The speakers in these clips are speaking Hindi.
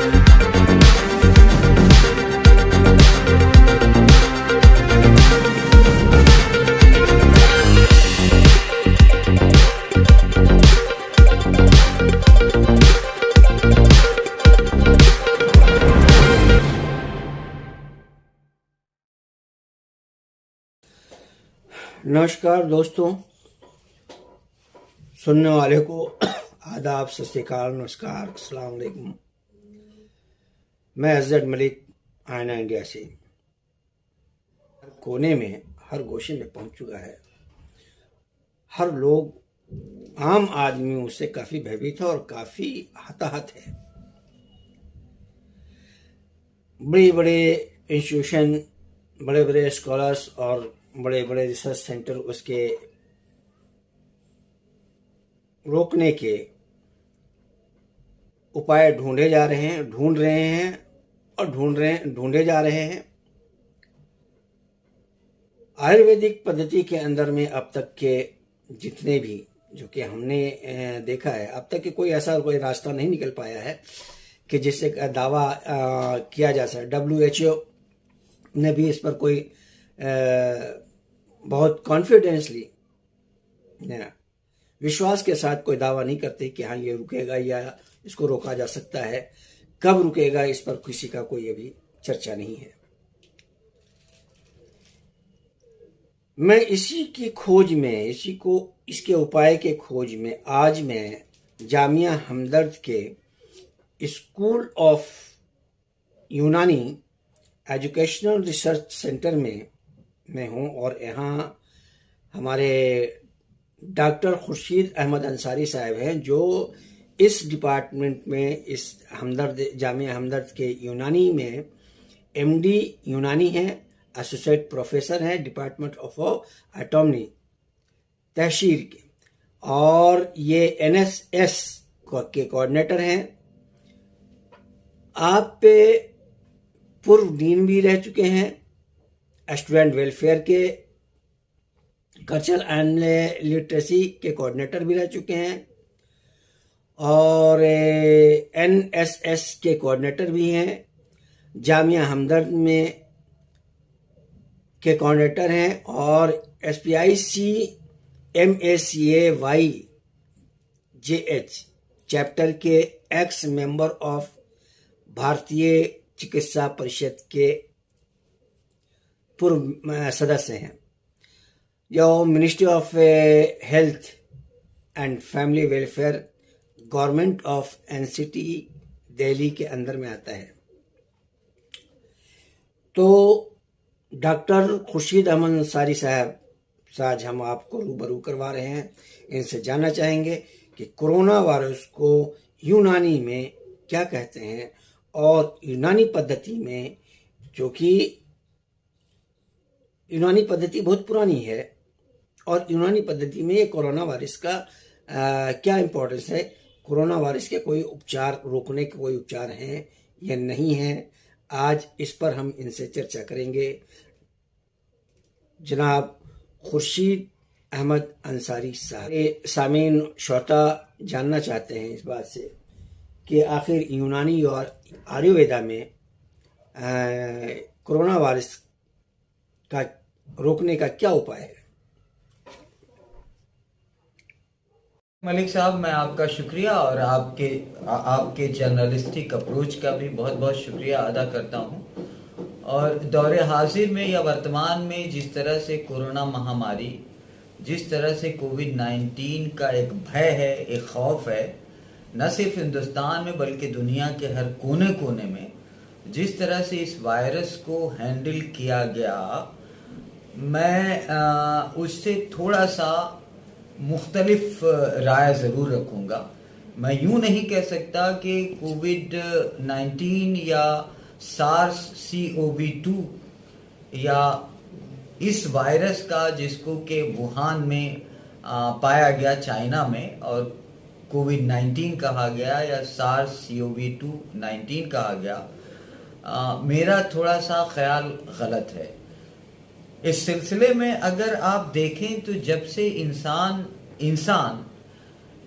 नमस्कार दोस्तों, सुनने वाले को आदाब, सत श्री अकाल, नमस्कार, अस्सलाम वालेकुम। मैं अज़द मलिक आईना इंडिया से हर कोने में, हर गोशे में पहुंच चुका है। हर लोग, आम आदमी उससे काफ़ी भयभीत है और काफ़ी हताहत है। बड़े बड़े इंस्टीट्यूशन, बड़े बड़े स्कॉलर्स और बड़े बड़े रिसर्च सेंटर उसके रोकने के उपाय ढूंढ रहे हैं और ढूंढे जा रहे हैं। आयुर्वेदिक पद्धति के अंदर में अब तक के जितने भी, जो कि हमने देखा है, अब तक के कोई रास्ता नहीं निकल पाया है कि जिससे दावा किया जा सके। WHO ने भी इस पर कोई बहुत कॉन्फिडेंसली, विश्वास के साथ कोई दावा नहीं करते कि हाँ ये रुकेगा या इसको रोका जा सकता है। कब रुकेगा इस पर किसी का कोई अभी चर्चा नहीं है। मैं इसी की खोज में, इसके उपाय के खोज में आज मैं जामिया हमदर्द के स्कूल ऑफ यूनानी एजुकेशनल रिसर्च सेंटर में हूँ और यहाँ हमारे डॉक्टर खुर्शीद अहमद अंसारी साहब हैं, जो इस डिपार्टमेंट में, इस जामिया हमदर्द के यूनानी में MD यूनानी हैं, एसोसिएट प्रोफेसर हैं डिपार्टमेंट ऑफ एटॉमी तहशीर के, और ये NSS के कोऑर्डिनेटर हैं। आप पे पूर्व डीन भी रह चुके हैं, स्टूडेंट वेलफेयर के, कल्चरल एंड लिटरेसी के कोऑर्डिनेटर भी रह चुके हैं और NSS के कोऑर्डिनेटर भी हैं, जामिया हमदर्द में के कोऑर्डिनेटर हैं और SPIC MACAY JH चैप्टर के एक्स मेंबर ऑफ भारतीय चिकित्सा परिषद के पूर्व सदस्य हैं, जो ministry of health and family welfare government of NCT Delhi के अंदर में आता है। तो डॉक्टर खुर्शीद अहमद अंसारी साहब से आज हम आपको रूबरू करवा रहे हैं। इनसे जानना चाहेंगे कि कोरोना वायरस को यूनानी में क्या कहते हैं और यूनानी पद्धति में, जो कि यूनानी पद्धति बहुत पुरानी है, और यूनानी पद्धति में ये कोरोना वायरस का क्या इम्पोर्टेंस है, कोरोना वायरस के कोई उपचार, रोकने के कोई उपचार हैं या नहीं हैं, आज इस पर हम इनसे चर्चा करेंगे। जनाब खुर्शीद अहमद अंसारी साहब, सामीन श्रोता जानना चाहते हैं इस बात से कि आखिर यूनानी और आयुर्वेदा में कोरोना वायरस का रोकने का क्या उपाय है। मलिक साहब, मैं आपका शुक्रिया और आपके जर्नलिस्टिक अप्रोच का भी बहुत बहुत शुक्रिया अदा करता हूँ। और दौरे हाजिर में या वर्तमान में जिस तरह से कोरोना महामारी, जिस तरह से कोविड-19 का एक भय है, एक खौफ है, न सिर्फ हिंदुस्तान में बल्कि दुनिया के हर कोने कोने में, जिस तरह से इस वायरस को हैंडल किया गया, मैं उससे थोड़ा सा मुख्तलिफ राय ज़रूर रखूँगा। मैं यूँ नहीं कह सकता कि कोविड-19 या SARS-CoV-2 या इस वायरस का, जिसको कि वुहान में पाया गया चाइना में और कोविड-19 कहा गया या SARS-CoV-2 19 कहा गया, मेरा थोड़ा सा ख्याल गलत है। इस सिलसिले में अगर आप देखें तो जब से इंसान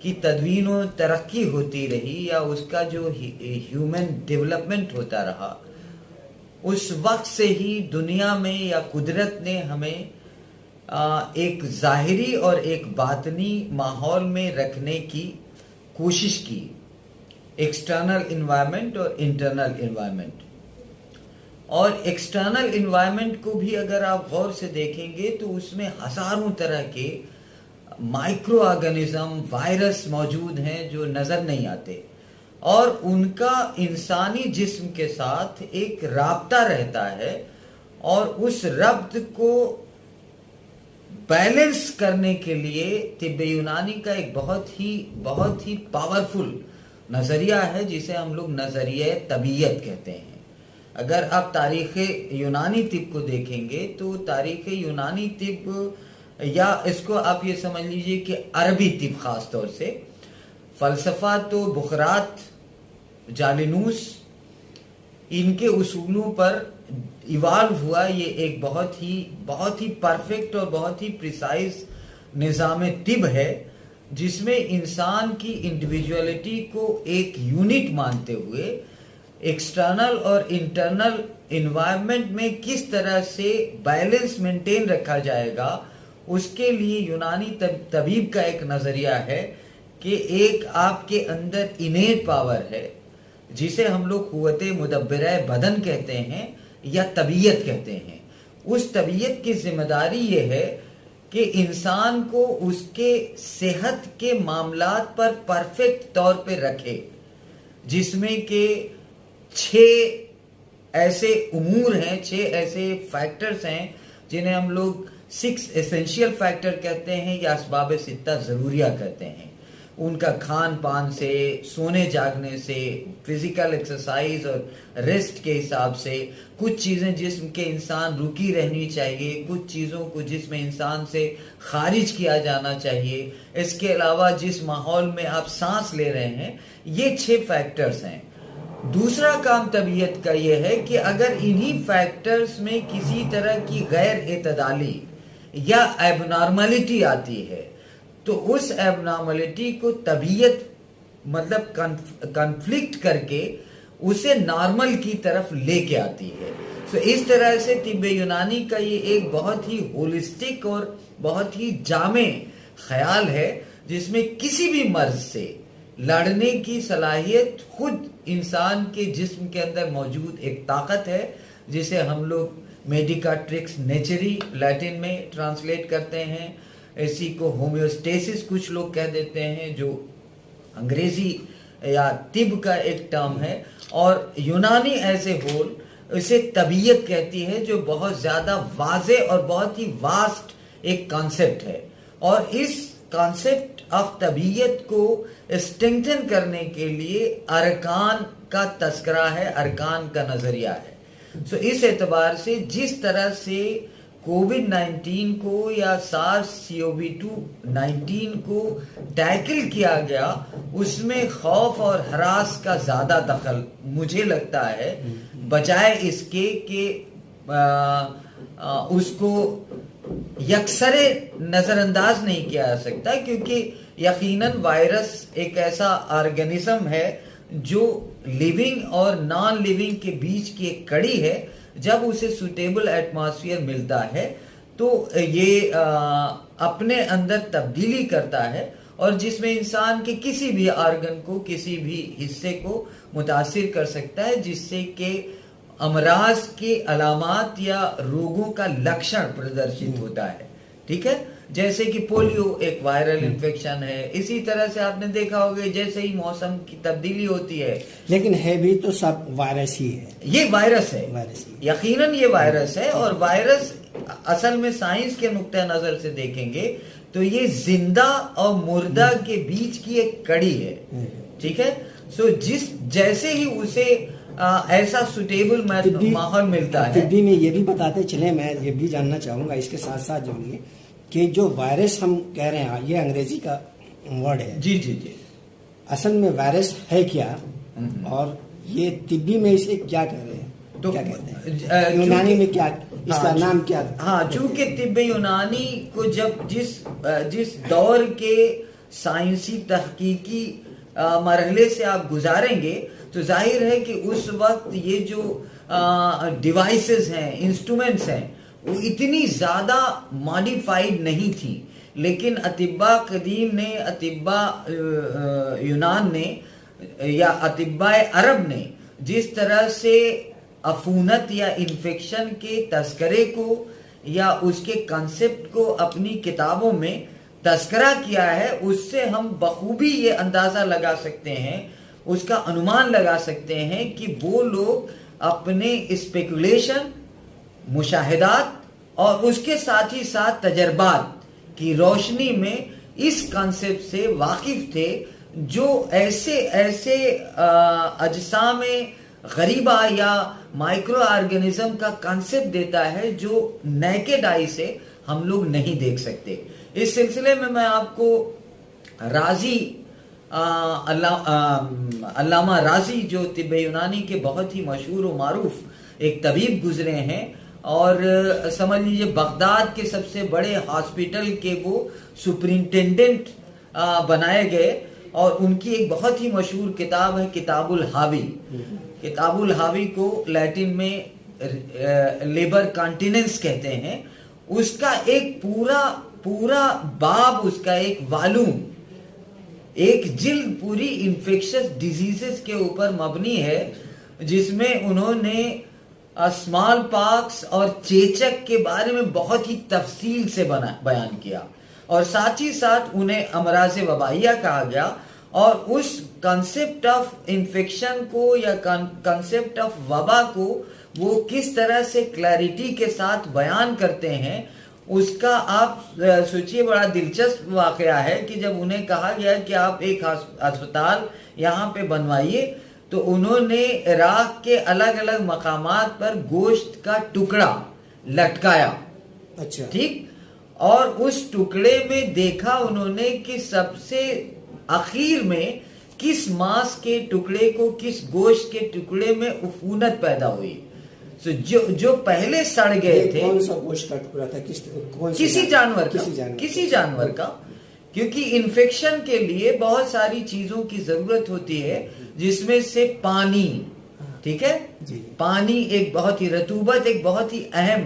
की तदवीन और तरक्की होती रही या उसका जो ह्यूमन डेवलपमेंट होता रहा, उस वक्त से ही दुनिया में या कुदरत ने हमें एक ज़ाहिरी और एक बातनी माहौल में रखने की कोशिश की, एक्सटर्नल इन्वायरमेंट और इंटरनल इन्वायरमेंट। और एक्सटर्नल इन्वायरमेंट को भी अगर आप गौर से देखेंगे तो उसमें हजारों तरह के माइक्रो ऑर्गेनिज्म, वायरस मौजूद हैं जो नजर नहीं आते, और उनका इंसानी जिस्म के साथ एक राब्ता रहता है, और उस रब्त को बैलेंस करने के लिए तिब्बे यूनानी का एक बहुत ही पावरफुल नजरिया है जिसे हम लोग नजरिया तबीयत कहते हैं। अगर आप तारीख़ यूनानी तिब को देखेंगे तो तारीख़ यूनानी तिब, या इसको आप ये समझ लीजिए कि अरबी तिब खास तौर से, फ़लसफ़ा तो बुखरात, जालिनूस, इनके उसूलों पर इवाल्व हुआ। ये एक बहुत ही परफेक्ट और बहुत ही प्रिसाइज निज़ाम तिब है जिसमें इंसान की इंडिविजुअलिटी को एक यूनिट मानते हुए एक्सटर्नल और इंटरनल इन्वायरमेंट में किस तरह से बैलेंस मेंटेन रखा जाएगा, उसके लिए यूनानी तबीब का एक नज़रिया है कि एक आपके अंदर इनेट पावर है जिसे हम लोग कुव्वते मुदब्बिरा बदन कहते हैं या तबीयत कहते हैं। उस तबीयत की जिम्मेदारी ये है कि इंसान को उसके सेहत के मामलात पर परफेक्ट तौर पे रखे, जिसमें के 6 ऐसे उमूर हैं, 6 ऐसे फैक्टर्स हैं जिन्हें हम लोग 6 एसेंशियल फैक्टर कहते हैं या असबाब सित्ता ज़रूरिया कहते हैं। उनका खान पान से, सोने जागने से, फिजिकल एक्सरसाइज और रेस्ट के हिसाब से, कुछ चीज़ें जिस्म के इंसान रुकी रहनी चाहिए, कुछ चीज़ों को जिसमें इंसान से खारिज किया जाना चाहिए। इसके अलावा जिस माहौल में आप सांस ले रहे हैं, ये 6 फैक्टर्स हैं। दूसरा काम तबीयत का ये है कि अगर इन्हीं फैक्टर्स में किसी तरह की गैर एतदाली या एबनॉर्मलिटी आती है तो उस एबनॉर्मलिटी को तबीयत मतलब कॉन्फ्लिक्ट करके उसे नॉर्मल की तरफ लेके आती है। तो इस तरह से तिब्बे यूनानी का ये एक बहुत ही होलिस्टिक और बहुत ही जामे ख्याल है जिसमें किसी भी मर्ज से लड़ने की सलाहियत खुद इंसान के जिस्म के अंदर मौजूद एक ताकत है, जिसे हम लोग मेडिकाट्रिक्स नेचरी लैटिन में ट्रांसलेट करते हैं। इसी को होम्योस्टेसिस कुछ लोग कह देते हैं, जो अंग्रेजी या तिब का एक टर्म है, और यूनानी एज ए होल इसे तबीयत कहती है, जो बहुत ज्यादा वाज़े और बहुत ही वास्ट एक कॉन्सेप्ट है। और इस कॉन्सेप्ट ऑफ तबीयत को स्ट्रेंथन करने के लिए अरकान का तस्करा है, अरकान का नजरिया है। सो इस एतबार से जिस तरह से कोविड-19 को या SARS-CoV-2-19 को टैकल किया गया, उसमें खौफ और हरास का ज्यादा दखल मुझे लगता है, बजाय इसके कि उसको यकसरे नजरअंदाज नहीं किया जा सकता, क्योंकि यकीनन वायरस एक ऐसा ऑर्गेनिज्म है जो लिविंग और नॉन लिविंग के बीच की एक कड़ी है। जब उसे सुटेबल एटमॉस्फेयर मिलता है तो ये अपने अंदर तब्दीली करता है, और जिसमें इंसान के किसी भी ऑर्गन को, किसी भी हिस्से को मुतासिर कर सकता है, जिससे कि अमराज के अलामात या रोगों का लक्षण प्रदर्शित होता है। ठीक है, जैसे कि पोलियो एक वायरल इन्फेक्शन है। इसी तरह से आपने देखा होगा जैसे ही मौसम की तब्दीली होती है, लेकिन है भी तो सब वायरस ही है। ये वायरस है, वायरस ही। यकीनन ये वायरस है। और वायरस असल में साइंस के नुक्ते नजर से देखेंगे तो ये जिंदा और मुर्दा के बीच की एक कड़ी है। ठीक है, सो जैसे ही उसे ऐसा सुटेबल माहौल मिलता है। तिब्बी में ये भी बताते चले, मैं ये भी जानना चाहूंगा इसके साथ साथ जोड़िए कि जो वायरस हम कह रहे हैं, ये अंग्रेजी का वर्ड है। जी जी जी। असल में वायरस है क्या, और ये तिब्बी में इसे क्या कह रहे हैं, तो क्या कहते हैं यूनानी में, क्या इसका नाम क्या? हाँ, चूंकि तिब्बे यूनानी को जब जिस दौर के साइंसी तहकीकी मरहले से आप गुजारेंगे तो जाहिर है कि उस वक्त ये जो डिवाइसेस हैं, इंस्ट्रूमेंट्स हैं, वो इतनी ज़्यादा मॉडिफाइड नहीं थी। लेकिन अतिब्बा कदीम ने, अतिब्बा यूनान ने या अतिब्बा अरब ने जिस तरह से अफूनत या इन्फेक्शन के तस्करे को या उसके कंसेप्ट को अपनी किताबों में तस्करा किया है, उससे हम बखूबी ये अंदाज़ा लगा सकते हैं, उसका अनुमान लगा सकते हैं कि वो लोग अपने स्पेकुलेशन, मुशाहिदात और उसके साथ ही साथ तजर्बात की रोशनी में इस कंसेप्ट से वाकिफ थे जो ऐसे ऐसे अजसाम गरीबा या माइक्रो ऑर्गेनिज्म का कंसेप्ट देता है जो नेकेड आई से हम लोग नहीं देख सकते। इस सिलसिले में मैं आपको राजी अल्लामा राजी जो तिब्ब यूनानी के बहुत ही मशहूर व मारूफ एक तबीब गुजरे हैं और समझ लीजिए बगदाद के सबसे बड़े हॉस्पिटल के वो सुपरिंटेंडेंट बनाए गए और उनकी एक बहुत ही मशहूर किताब है किताबुल हावी। किताबुल हावी को लैटिन में लेबर कॉन्टिनेंस कहते हैं। उसका एक पूरा बाब, उसका एक वाल्यूम, एक जिल्द पूरी इन्फेक्शस डिजीजेस के ऊपर मबनी है, जिसमें उन्होंने स्मॉल पॉक्स और चेचक के बारे में बहुत ही तफसील से बयान किया और साथ ही साथ उन्हें अमराज वबाइया कहा गया। और उस कंसेप्ट ऑफ इन्फेक्शन को या कंसेप्ट ऑफ वबा को वो किस तरह से क्लैरिटी के साथ बयान करते हैं, उसका आप सोचिए। बड़ा दिलचस्प वाकया है कि जब उन्हें कहा गया कि आप एक अस्पताल यहाँ पे बनवाइए, तो उन्होंने इराक के अलग अलग मकामात पर गोश्त का टुकड़ा लटकाया। अच्छा, ठीक। और उस टुकड़े में देखा उन्होंने कि सबसे आखिर में किस मांस के टुकड़े को, किस गोश्त के टुकड़े में उफूनत पैदा हुई। तो जो पहले सड़ गए थे, कौन सा गोश्त का टुकड़ा था? किसी जानवर का, क्योंकि इन्फेक्शन के लिए बहुत सारी चीजों की जरूरत होती है, जिसमें से पानी, ठीक है जी। पानी एक बहुत ही, रतूबत एक बहुत ही अहम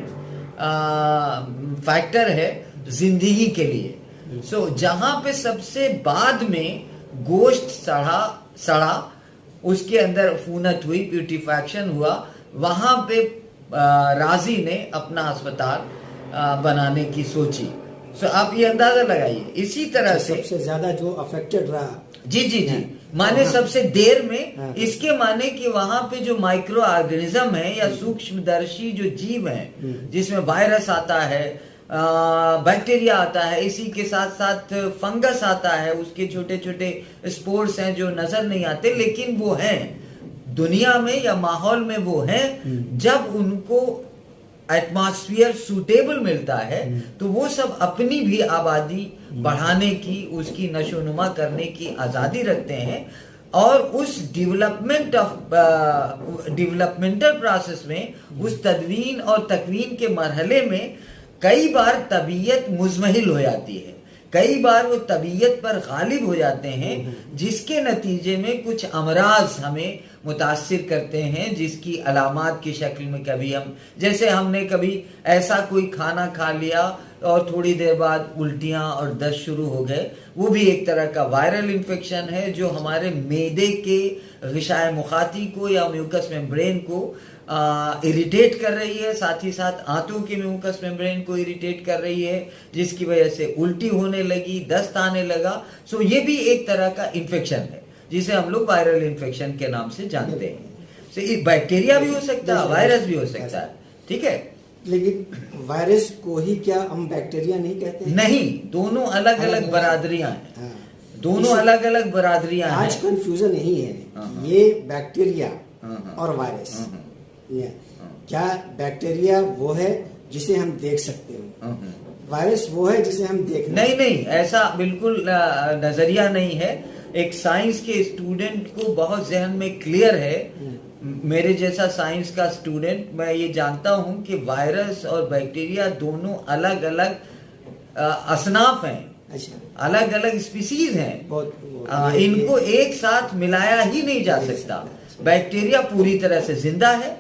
फैक्टर है जिंदगी के लिए। सो जहां पे सबसे बाद में गोश्त सड़ा, उसके अंदर अफूनत हुई, ब्यूटिफैक्शन हुआ, वहां पे राजी ने अपना अस्पताल बनाने की सोची। सो आप ये अंदाजा लगाइए। इसी तरह से सबसे ज्यादा जो अफेक्टेड रहा, जी माने सबसे देर में, इसके माने कि वहां पे जो माइक्रो ऑर्गेनिज्म है या सूक्ष्मदर्शी जो जीव हैं, जिसमें वायरस आता है, बैक्टीरिया आता है, इसी के साथ साथ फंगस आता है, उसके छोटे छोटे स्पोर्स हैं जो नजर नहीं आते लेकिन वो हैं दुनिया में या माहौल में, वो हैं। जब उनको एटमॉस्फेयर सूटेबल मिलता है तो वो सब अपनी भी आबादी बढ़ाने की, उसकी नशोनुमा करने की आज़ादी रखते हैं। और उस डेवलपमेंटल प्रोसेस में, उस तदवीन और तकवीन के मरहले में कई बार तबीयत मुज़महिल हो जाती है, कई बार वो तबीयत पर गालिब हो जाते हैं, जिसके नतीजे में कुछ अमराज हमें मुतासिर करते हैं, जिसकी अलामात की शक्ल में कभी हम, जैसे हमने कभी ऐसा कोई खाना खा लिया और थोड़ी देर बाद उल्टियां और दस्त शुरू हो गए, वो भी एक तरह का वायरल इन्फेक्शन है जो हमारे मैदे के ग़िशाए मुखाती को या म्यूकस मेम्ब्रेन को इरिटेट कर रही है, साथ ही साथ आंतों के म्यूकस मेम्ब्रेन को इरिटेट कर रही है, जिसकी वजह से उल्टी होने लगी, दस्त आने लगा। सो ये भी एक तरह का इन्फेक्शन है जिसे हम लोग वायरल इन्फेक्शन के नाम से जानते हैं। सो ये बैक्टीरिया भी हो सकता है, वायरस भी हो सकता है, ठीक है। लेकिन वायरस को ही क्या हम बैक्टीरिया नहीं कहते हैं? नहीं, दोनों अलग अलग बरादरियां हैं, दोनों अलग अलग बरादरियां हैं। आज कंफ्यूजन यही है, ये बैक्टीरिया और वायरस। क्या बैक्टीरिया वो है जिसे हम देख सकते हो, वायरस वो है जिसे हम देख नहीं, ऐसा बिल्कुल नजरिया नहीं है। एक साइंस के स्टूडेंट को बहुत जहन में क्लियर है, मेरे जैसा साइंस का स्टूडेंट, मैं ये जानता हूं कि वायरस और बैक्टीरिया दोनों अलग अलग असनाफ हैं, अच्छा, अलग अलग स्पीसीज हैं, इनको एक साथ मिलाया ही नहीं जा सकता। बैक्टीरिया पूरी तरह से जिंदा है,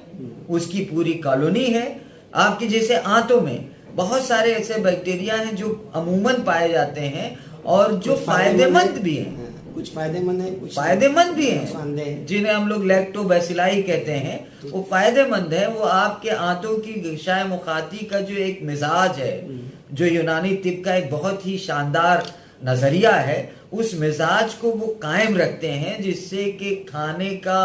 उसकी पूरी कॉलोनी है। आपके जैसे आंतों में बहुत सारे ऐसे बैक्टीरिया हैं जो अमूमन पाए जाते हैं और जो फायदेमंद भी हैं, कुछ फायदेमंद है, कुछ फायदेमंद भी नुकसानदेह हैं, है। जिन्हें हम लोग लैक्टोबैसिलाई कहते हैं। वो फायदेमंद है, वो आपके आंतों की गिशाए मुखाती का जो एक मिजाज है, जो यूनानी तिब का एक बहुत ही शानदार नजरिया है, उस मिजाज को वो कायम रखते हैं, जिससे कि खाने का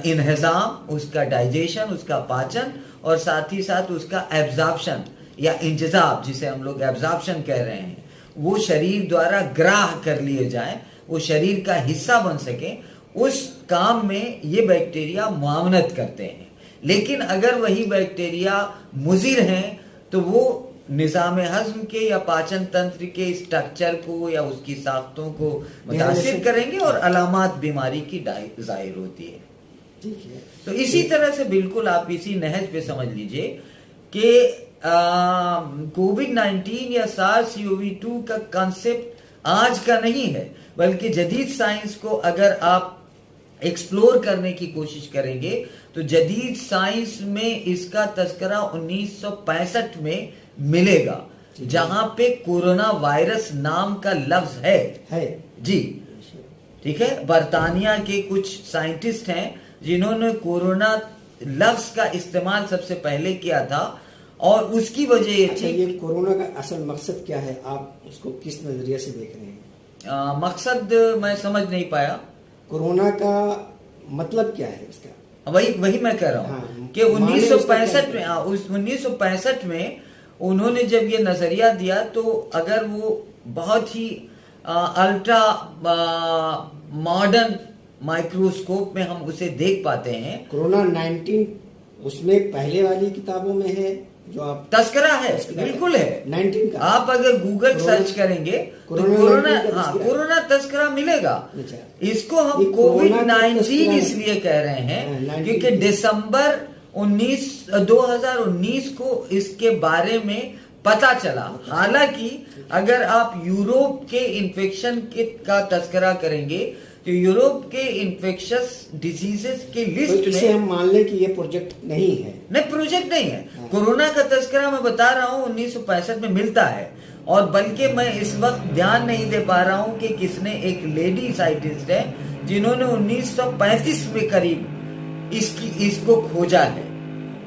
इन्हिजाम, उसका डाइजेशन, उसका पाचन और साथ ही साथ उसका एब्जॉर्प्शन या इंतजाब, जिसे हम लोग एब्जॉर्प्शन कह रहे हैं, वो शरीर द्वारा ग्राह कर लिए जाए, वो शरीर का हिस्सा बन सके, उस काम में ये बैक्टीरिया मुआवनत करते हैं। लेकिन अगर वही बैक्टीरिया मुजिर हैं तो वो निज़ाम हज़्म के या पाचन तंत्र के स्ट्रक्चर को या उसकी साख्तों को मुतासिर करेंगे और अलामात बीमारी की जाहिर होती है। ठीक है। तो इसी तरह से बिल्कुल आप इसी नहज पे समझ लीजिए कि कोविड-19 या SARS-CoV-2 का कंसेप्ट आज का नहीं है, बल्कि जदीद साइंस को अगर आप एक्सप्लोर करने की कोशिश करेंगे तो जदीद साइंस में इसका तस्करा 1965 में मिलेगा, जहां पे कोरोना वायरस नाम का लफ्ज है जी। ठीक है, बर्तानिया के कुछ साइंटिस्ट हैं जिन्होंने कोरोना लफ्ज का इस्तेमाल सबसे पहले किया था और उसकी वजह ये अच्छा, ये कोरोना का असल मकसद क्या है, आप उसको किस नजरिए से देख रहे हैं? मकसद मैं समझ नहीं पाया। कोरोना का मतलब क्या है इसका? वही मैं कह रहा हूँ हाँ, कि 1965 में, उस 1965 में उन्होंने जब ये नजरिया दिया, तो अगर वो बहुत ही अल्ट्रा मॉडर्न माइक्रोस्कोप में हम उसे देख पाते हैं। कोरोना 19 उसमें पहले वाली किताबों में है जो आप तस्करा है, बिल्कुल है 19 का। आप अगर गूगल सर्च करेंगे तो कोरोना तस्करा मिलेगा। अच्छा। इसको हम कोविड-19 इसलिए कह रहे हैं क्योंकि दिसंबर 2019 को इसके बारे में पता चला। हालांकि अगर आप यूरोप के इन्फेक्शन का तस्करा करेंगे तो यूरोप के इन्फेक्शस डिजीजेस के लिस्ट में हम मान लें कि ये प्रोजेक्ट नहीं है। नहीं, प्रोजेक्ट नहीं है। कोरोना का तस्करा मैं बता रहा हूँ 1965 में मिलता है, और बल्कि मैं इस वक्त ध्यान नहीं दे पा रहा हूँ कि किसने, एक लेडी साइंटिस्ट है जिन्होंने 1935 में करीब इसको खोजा है।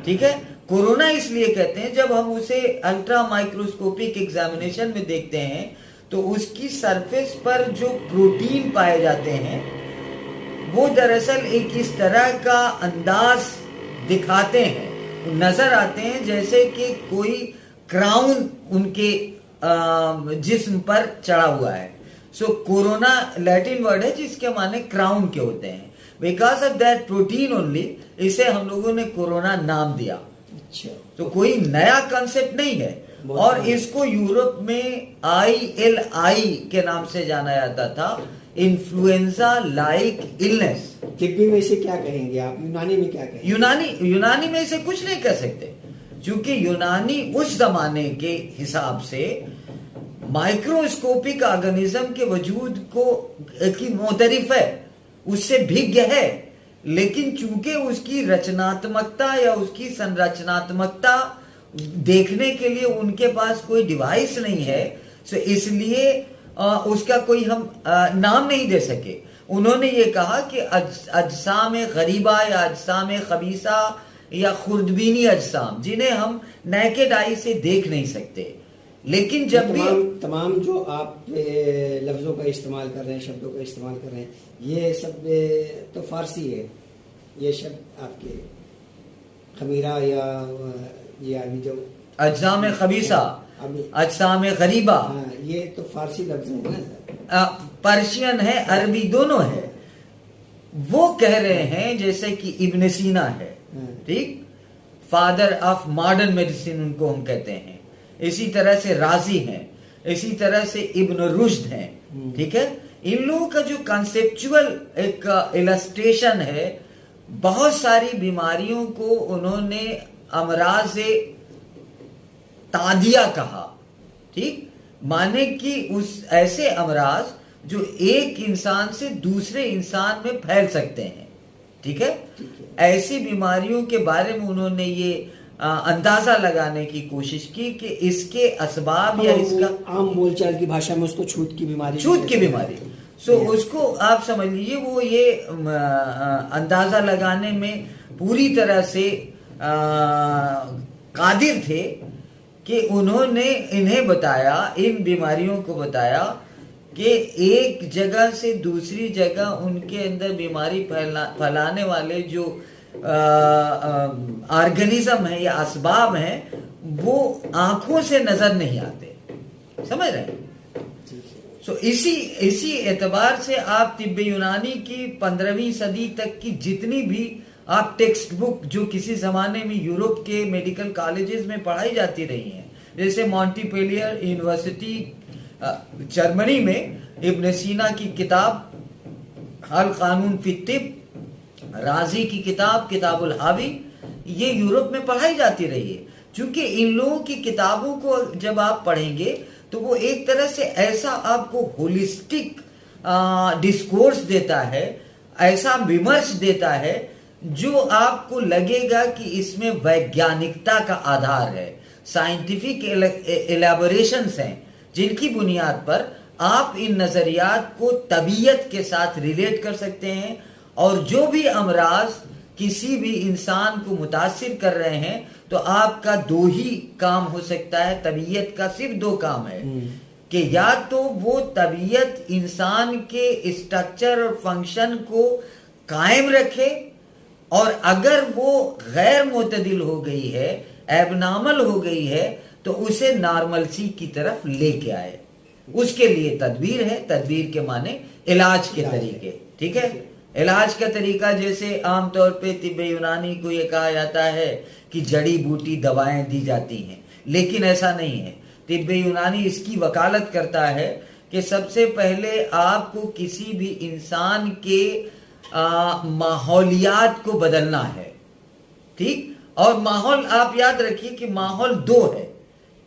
ठीक है, कोरोना इसलिए कहते हैं, जब हम उसे अल्ट्रा माइक्रोस्कोपिक एग्जामिनेशन में देखते हैं तो उसकी सरफेस पर जो प्रोटीन पाए जाते हैं वो दरअसल एक इस तरह का अंदाज दिखाते हैं, नजर आते हैं जैसे कि कोई क्राउन उनके जिस्म पर चढ़ा हुआ है। सो कोरोना लैटिन वर्ड है जिसके माने क्राउन के होते हैं। Because of that protein only इसे हम लोगों ने कोरोना नाम दिया। अच्छा, तो कोई नया कंसेप्ट नहीं है, और इसको यूरोप में ILI के नाम से जाना जाता था, इन्फ्लुएंजा लाइक इलनेस। तिब्बी में इसे क्या कहेंगे आप? यूनानी में क्या कहेंगे? यूनानी में इसे कुछ नहीं कह सकते, क्योंकि यूनानी उस जमाने के हिसाब से माइक्रोस्कोपिक ऑर्गेनिज्म के वजूद को की मोतरिफ है, उससे भिज्ञ है, लेकिन चूंकि उसकी रचनात्मकता या उसकी संरचनात्मकता देखने के लिए उनके पास कोई डिवाइस नहीं है, सो इसलिए उसका कोई हम नाम नहीं दे सके। उन्होंने ये कहा कि अजसाम गरीबा या अजसाम खबीसा या खुर्दबीनी अजसाम, जिन्हें हम नेकेड आई से देख नहीं सकते, लेकिन जब भी तमाम जो आप लफ्जों का इस्तेमाल कर रहे हैं, शब्दों का इस्तेमाल कर रहे हैं, ये सब तो फारसी है। ये शब्द आपके खमीरा या ये अभी जो अजसाम खबीसा, अजसाम गरीबा, ये तो फारसी लफ्ज है ना, पर्शियन है, अरबी दोनों है। वो कह रहे हैं जैसे कि इब्न सीना है, ठीक, फादर ऑफ मॉडर्न मेडिसिन उनको हम कहते हैं। इसी तरह से राजी हैं, इसी तरह से इब्न रुश्द हैं। ठीक है, इन लोगों का जो कंसेप्चुअल एक इलस्ट्रेशन है, बहुत सारी बीमारियों को उन्होंने अमराज तादिया कहा। ठीक, माने कि उस ऐसे अमराज जो एक इंसान से दूसरे इंसान में फैल सकते हैं, ठीक है। ऐसी बीमारियों के बारे में उन्होंने ये अंदाजा लगाने की कोशिश की कि इसके असबाब या इसका आम बोलचाल की भाषा में उसको छूत की बीमारी, छूत की बीमारी, उसको आप समझ लीजिए वो ये अंदाजा लगाने में पूरी तरह से कादिर थे कि उन्होंने इन्हें बताया, इन बीमारियों को बताया कि एक जगह से दूसरी जगह उनके अंदर बीमारी फैलाने वाले जो ऑर्गेनिज्म है या असबाब हैं वो आंखों से नजर नहीं आते, समझ रहे हैं। इसी एतबार से आप तिब्बे यूनानी की 15वीं सदी तक की जितनी भी आप टेक्स्ट बुक जो किसी जमाने में यूरोप के मेडिकल कॉलेजेस में पढ़ाई जाती रही हैं, जैसे मॉन्टीपेलियर यूनिवर्सिटी जर्मनी में इब्न सीना की किताब अल कानून फी तिब, राजी की किताब किताबुल हावी, ये यूरोप में पढ़ाई जाती रही है। क्योंकि इन लोगों की किताबों को जब आप पढ़ेंगे तो वो एक तरह से ऐसा आपको होलिस्टिक डिस्कोर्स देता है, ऐसा विमर्श देता है जो आपको लगेगा कि इसमें वैज्ञानिकता का आधार है, साइंटिफिक एलैबोरेशंस हैं जिनकी बुनियाद पर आप इन नजरियात को तबीयत के साथ रिलेट कर सकते हैं। और जो भी अमराज किसी भी इंसान को मुतासिर कर रहे हैं तो आपका दो ही काम हो सकता है, तबीयत का सिर्फ दो काम है कि या तो वो तबीयत इंसान के स्ट्रक्चर और फंक्शन को कायम रखे, और अगर वो गैर मुतदिल हो गई है, एबनॉर्मल हो गई है, तो उसे नॉर्मलसी की तरफ लेके आए। उसके लिए तदबीर है, तदबीर के माने इलाज के तरीके, ठीक है। इलाज का तरीका जैसे आमतौर पे तिब्बे यूनानी को ये कहा जाता है कि जड़ी बूटी दवाएं दी जाती हैं, लेकिन ऐसा नहीं है। तिब्बे यूनानी इसकी वकालत करता है कि सबसे पहले आपको किसी भी इंसान के माहौलियात को बदलना है, ठीक। और माहौल आप याद रखिए कि माहौल दो है,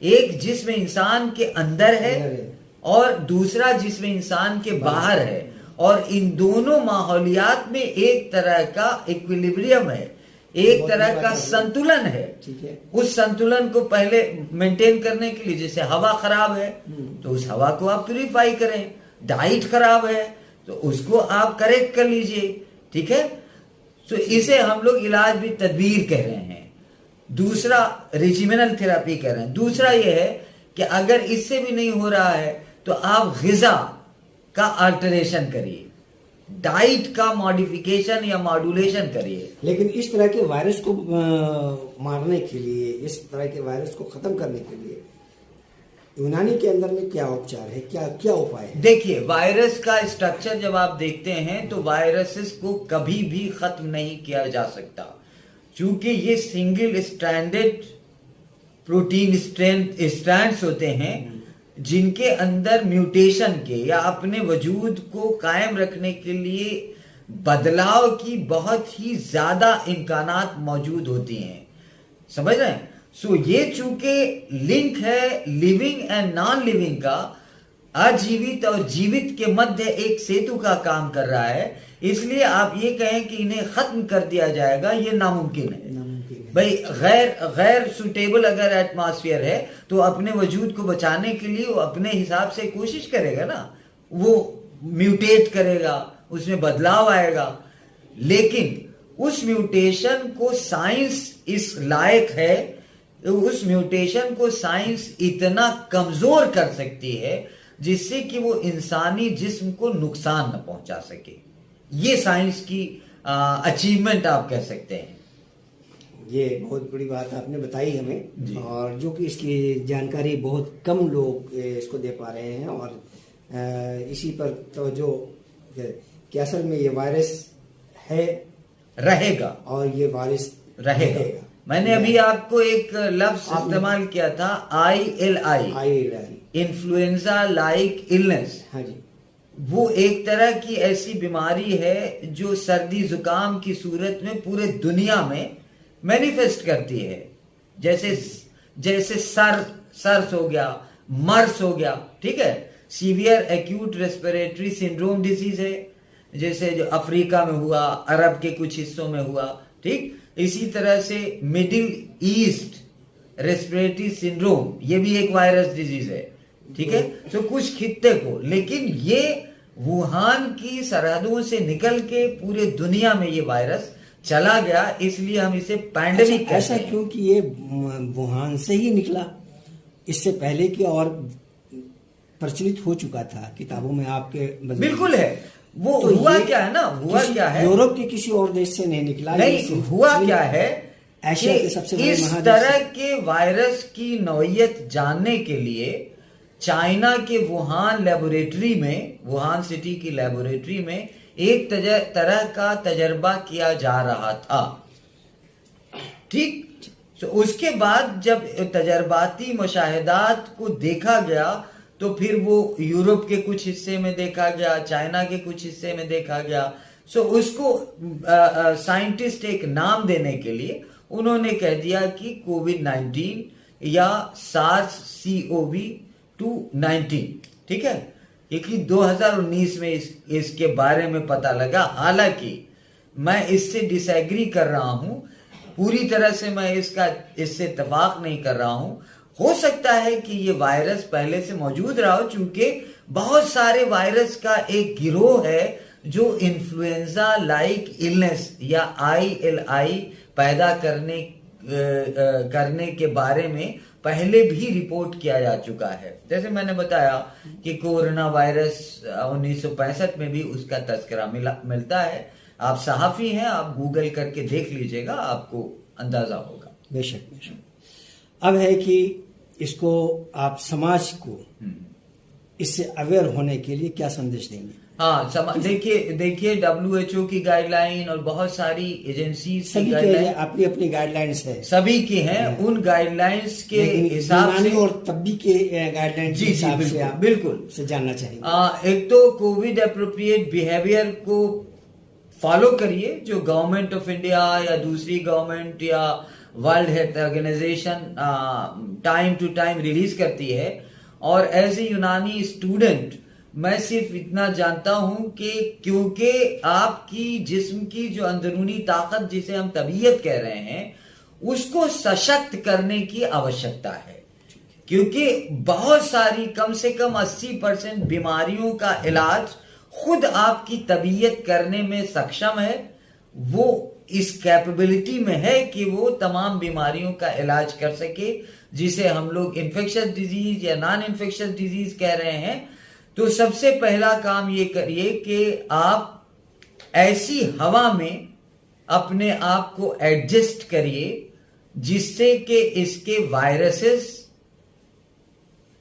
एक जिसमें इंसान के अंदर है और दूसरा जिसमें इंसान के बाहर है, और इन दोनों माहौलियात में एक तरह का इक्विलिब्रियम है, एक तरह का संतुलन है। उस संतुलन को पहले मेंटेन करने के लिए, जैसे हवा खराब है तो उस हवा को आप प्यूरिफाई करें, डाइट खराब है तो उसको आप करेक्ट कर लीजिए, ठीक है। तो इसे हम लोग इलाज भी तदबीर कह रहे हैं। दूसरा रेजिमिनल थेरेपी कह रहे हैं। दूसरा यह है कि अगर इससे भी नहीं हो रहा है तो आप ग़िज़ा का अल्टरेशन करिए, डाइट का मॉडिफिकेशन या मॉड्यूलेशन करिए। लेकिन इस तरह के वायरस को मारने के लिए, इस तरह के वायरस को खत्म करने के लिए यूनानी के अंदर में क्या उपचार है, क्या क्या उपाय है? देखिए, वायरस का स्ट्रक्चर जब आप देखते हैं तो वायरसेस को कभी भी खत्म नहीं किया जा सकता, क्योंकि ये सिंगल स्ट्रैंडेड प्रोटीन स्ट्रैंड्स होते हैं जिनके अंदर म्यूटेशन के या अपने वजूद को कायम रखने के लिए बदलाव की बहुत ही ज्यादा इम्कानात मौजूद होती हैं, समझ रहे हैं। सो ये चूंकि लिंक है लिविंग एंड नॉन लिविंग का, अजीवित और जीवित के मध्य एक सेतु का काम कर रहा है, इसलिए आप ये कहें कि इन्हें खत्म कर दिया जाएगा, ये नामुमकिन है। भाई गैर सुटेबल अगर एटमॉस्फेयर है तो अपने वजूद को बचाने के लिए वो अपने हिसाब से कोशिश करेगा ना, वो म्यूटेट करेगा, उसमें बदलाव आएगा। लेकिन उस म्यूटेशन को साइंस इस लायक है, उस म्यूटेशन को साइंस इतना कमजोर कर सकती है जिससे कि वो इंसानी जिस्म को नुकसान न पहुंचा सके। ये साइंस की अचीवमेंट आप कह सकते हैं। ये बहुत बड़ी बात आपने बताई हमें, और जो कि इसकी जानकारी बहुत कम लोग इसको दे पा रहे हैं, और इसी पर तवज्जो कि असल में ये वायरस है, रहेगा, और ये वायरस रहेगा। मैंने अभी आपको एक लफ्ज इस्तेमाल किया था, ILI, इन्फ्लुएंजा लाइक इलनेस। हाँ जी, वो एक तरह की ऐसी बीमारी है जो सर्दी जुकाम की सूरत में पूरे दुनिया में मैनिफेस्ट करती है। जैसे सर्स हो गया, मर्स हो गया, ठीक है, severe acute respiratory syndrome disease है, जैसे जो अफ्रीका में हुआ, अरब के कुछ हिस्सों में हुआ, ठीक। इसी तरह से मिडिल ईस्ट रेस्पिरेटरी सिंड्रोम, ये भी एक वायरस डिजीज है, ठीक है। तो कुछ खित्ते को, लेकिन ये वुहान की सरहदों से निकल के पूरे दुनिया में ये वायरस चला गया, इसलिए हम इसे पैंडेमिक कहते हैं। ऐसा क्योंकि ये वुहान से ही निकला, इससे पहले की और प्रचलित हो चुका था किताबों में आपके। बिल्कुल है, वो तो हुआ क्या है ना, हुआ क्या है, यूरोप के किसी और देश से नहीं निकला, नहीं हुआ क्या है, एशिया के सबसे बड़े इस महादेश तरह के वायरस की नौइयत जानने के लिए चाइना के वुहान लेबोरेटरी में, वुहान सिटी की लेबोरेटरी में एक तरह का तजर्बा किया जा रहा था, ठीक। तो उसके बाद जब तजर्बाती मुशाहिदात को देखा गया तो फिर वो यूरोप के कुछ हिस्से में देखा गया, चाइना के कुछ हिस्से में देखा गया। सो उसको साइंटिस्ट एक नाम देने के लिए उन्होंने कह दिया कि कोविड-19 या SARS-CoV-2-19, ठीक है, क्योंकि 2019 में इसके बारे में पता लगा। हालांकि मैं इससे डिसएग्री कर रहा हूं, पूरी तरह से मैं इससे इत्तेफाक नहीं कर रहा हूं। हो सकता है कि ये वायरस पहले से मौजूद रहा हो, चूंकि बहुत सारे वायरस का एक गिरोह है जो इन्फ्लुएंजा लाइक इलनेस या ILI पैदा करने के बारे में पहले भी रिपोर्ट किया जा चुका है। जैसे मैंने बताया कि कोरोना वायरस 1965 में भी उसका तस्करा मिलता है। आप सहाफी हैं, आप गूगल करके देख लीजिएगा, आपको अंदाजा होगा। बेशक बेशक। अब है कि इसको आप समाज को इससे अवेयर होने के लिए क्या संदेश देंगे? हाँ, देखिए WHO की गाइडलाइन और बहुत सारी एजेंसीज की गाइडलाइन, अपनी अपनी गाइडलाइंस है, सभी की हैं। उन गाइडलाइंस के हिसाब से और तब्बी के गाइडलाइंस के हिसाब से आप बिल्कुल से जानना चाहिए। एक तो कोविड एप्रोप्रिएट बिहेवियर को फॉलो करिए, जो गवर्नमेंट ऑफ इंडिया या दूसरी गवर्नमेंट या world health organisation time to time release करती है। और एज ए यूनानी स्टूडेंट मैं सिर्फ इतना जानता हूं कि क्योंकि आपकी जिस्म की जो अंदरूनी ताकत, जिसे हम तबीयत कह रहे हैं, उसको सशक्त करने की आवश्यकता है, क्योंकि बहुत सारी, कम से कम 80% बीमारियों का इलाज खुद आपकी तबीयत करने में सक्षम है। वो इस कैपेबिलिटी में है कि वो तमाम बीमारियों का इलाज कर सके, जिसे हम लोग इन्फेक्शियस डिजीज या नॉन इन्फेक्शियस डिजीज कह रहे हैं। तो सबसे पहला काम ये करिए कि आप ऐसी हवा में अपने आप को एडजस्ट करिए जिससे कि इसके वायरसेस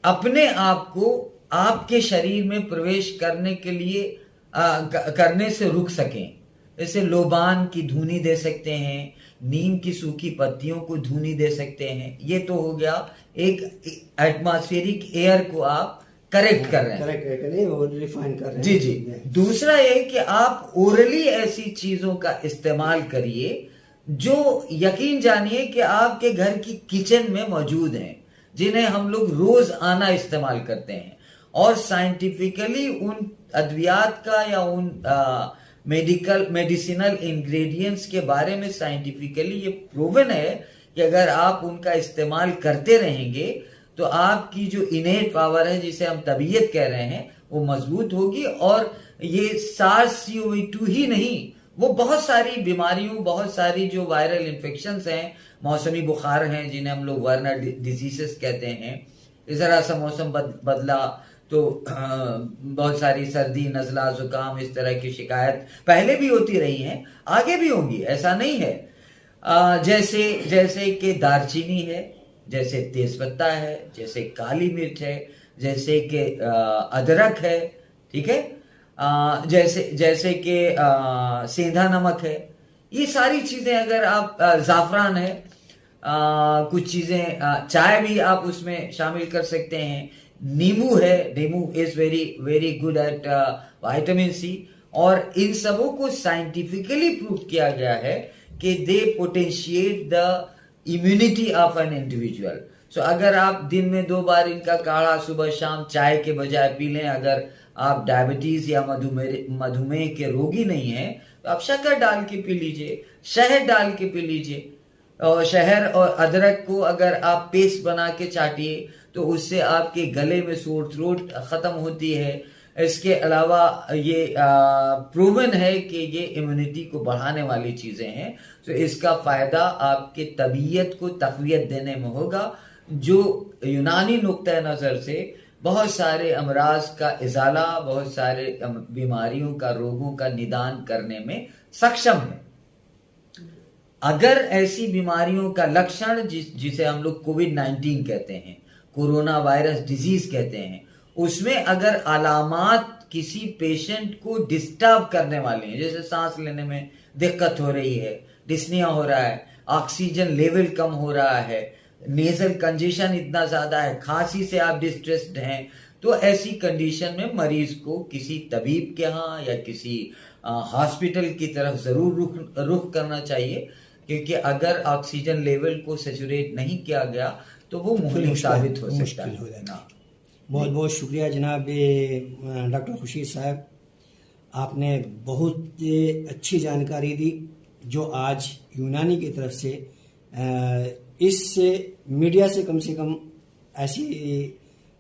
अपने आप को आपके शरीर में प्रवेश करने के लिए करने से रुक सकें। जैसे लोबान की धुनी दे सकते हैं, नीम की सूखी पत्तियों को धुनी दे सकते हैं। ये तो हो गया, एक एटमॉस्फेरिक एयर को आप करेक्ट कर रहे हैं, और रिफाइन कर रहे हैं। जी जी। दूसरा ये कि आप ओरली ऐसी चीजों का इस्तेमाल करिए जो यकीन जानिए कि आपके घर की किचन में मौजूद हैं, जिन्हें हम लोग रोज आना इस्तेमाल करते हैं। और साइंटिफिकली उन अद्वियात का या उन मेडिसिनल इंग्रेडिएंट्स के बारे में साइंटिफिकली ये प्रूवन है कि अगर आप उनका इस्तेमाल करते रहेंगे तो आपकी जो इनेट पावर है, जिसे हम तबीयत कह रहे हैं, वो मजबूत होगी। और ये SARS-CoV-2 ही नहीं, वो बहुत सारी बीमारियों, बहुत सारी जो वायरल इन्फेक्शंस हैं, मौसमी बुखार हैं जिन्हें हम लोग वायरल डिजीजेस कहते हैं। जरा सा मौसम बदला तो बहुत सारी सर्दी, नजला, जुकाम, इस तरह की शिकायत पहले भी होती रही हैं, आगे भी होंगी, ऐसा नहीं है। जैसे कि दालचीनी है, जैसे तेजपत्ता है, जैसे काली मिर्च है, जैसे कि अदरक है, ठीक है, जैसे कि सेंधा नमक है। ये सारी चीजें अगर आप, जाफरान है, कुछ चीजें, चाय भी आप उसमें शामिल कर सकते हैं। नींबू है, nimbu is very very good at vitamin C. और इन सबों को साइंटिफिकली प्रूव किया गया है कि they potentiate the immunity of an individual. So अगर आप दिन में 2 बार इनका काढ़ा सुबह शाम चाय के बजाय पी लें, अगर आप डायबिटीज या मधुमेह के रोगी नहीं हैं तो आप शक्कर डाल के पी लीजिए, शहद डाल के पी लीजिए। और शहद और अदरक को अगर आप पेस्ट बना के चाटिए तो उससे आपके गले में सोर थ्रोट खत्म होती है। इसके अलावा ये प्रूवन है कि ये इम्यूनिटी को बढ़ाने वाली चीजें हैं, तो इसका फायदा आपके तबीयत को तकवियत देने में होगा, जो यूनानी नुक्ता नजर से बहुत सारे अमराज का इजाला, बहुत सारे बीमारियों का, रोगों का निदान करने में सक्षम है। अगर ऐसी बीमारियों का लक्षण जिसे हम लोग कोविड-19 कहते हैं, कोरोना वायरस डिजीज कहते हैं, उसमें अगर अलामात किसी पेशेंट को डिस्टर्ब करने वाले हैं, जैसे सांस लेने में दिक्कत हो रही है, डिस्निया हो रहा है, ऑक्सीजन लेवल कम हो रहा है, नेजल कंजेशन इतना ज्यादा है, खांसी से आप डिस्ट्रेस्ड हैं, तो ऐसी कंडीशन में मरीज को किसी तबीब के यहाँ या किसी हॉस्पिटल की तरफ जरूर रुख करना चाहिए, क्योंकि अगर ऑक्सीजन लेवल को सैचुरेट नहीं किया गया तो वो मुहलिक साबित हो सकता है। बहुत बहुत शुक्रिया जनाब डॉक्टर खुर्शीद साहब, आपने बहुत अच्छी जानकारी दी जो आज यूनानी की तरफ से इससे मीडिया से कम ऐसी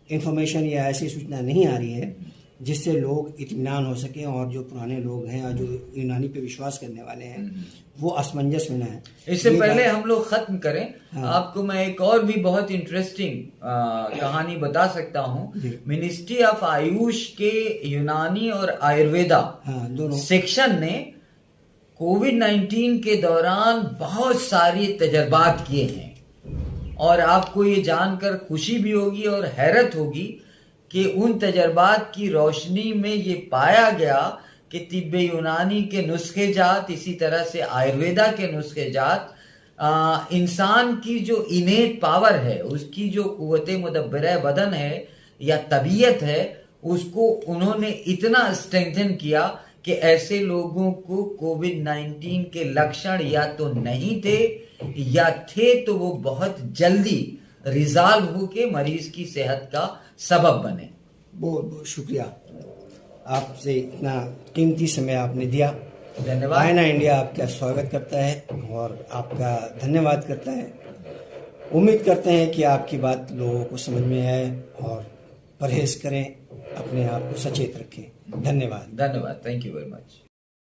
इंफॉर्मेशन या ऐसी सूचना नहीं आ रही है जिससे लोग इत्मीनान हो सकें, और जो पुराने लोग हैं और जो यूनानी पे विश्वास करने वाले हैं वो असमंजस में ना है। इससे पहले हम लोग खत्म करें, हाँ। आपको मैं एक और भी बहुत इंटरेस्टिंग कहानी बता सकता हूँ। मिनिस्ट्री ऑफ आयुष के यूनानी और आयुर्वेदा दोनों सेक्शन ने कोविड-19 के दौरान बहुत सारे तजर्बात किए हैं, और आपको ये जानकर खुशी भी होगी और हैरत होगी कि उन तजर्बात की रोशनी में ये पाया गया कि तिब्बे यूनानी के नुस्खे जात, इसी तरह से आयुर्वेदा के नुस्खे जात, इंसान की जो इनेट पावर है, उसकी जो कुव्वते मुदब्बिरा बदन है या तबीयत है, उसको उन्होंने इतना स्ट्रेंथन किया कि ऐसे लोगों को कोविड-19 के लक्षण या तो नहीं थे या थे तो वो बहुत जल्दी रिजॉल्व होके मरीज की सेहत का सबब बने। बहुत बहुत शुक्रिया, आपसे इतना कीमती समय आपने दिया। धन्यवाद। आईना इंडिया आपका स्वागत करता है और आपका धन्यवाद करता है। उम्मीद करते हैं कि आपकी बात लोगों को समझ में आए और परहेज करें, अपने आप को सचेत रखें। धन्यवाद। धन्यवाद, थैंक यू वेरी मच।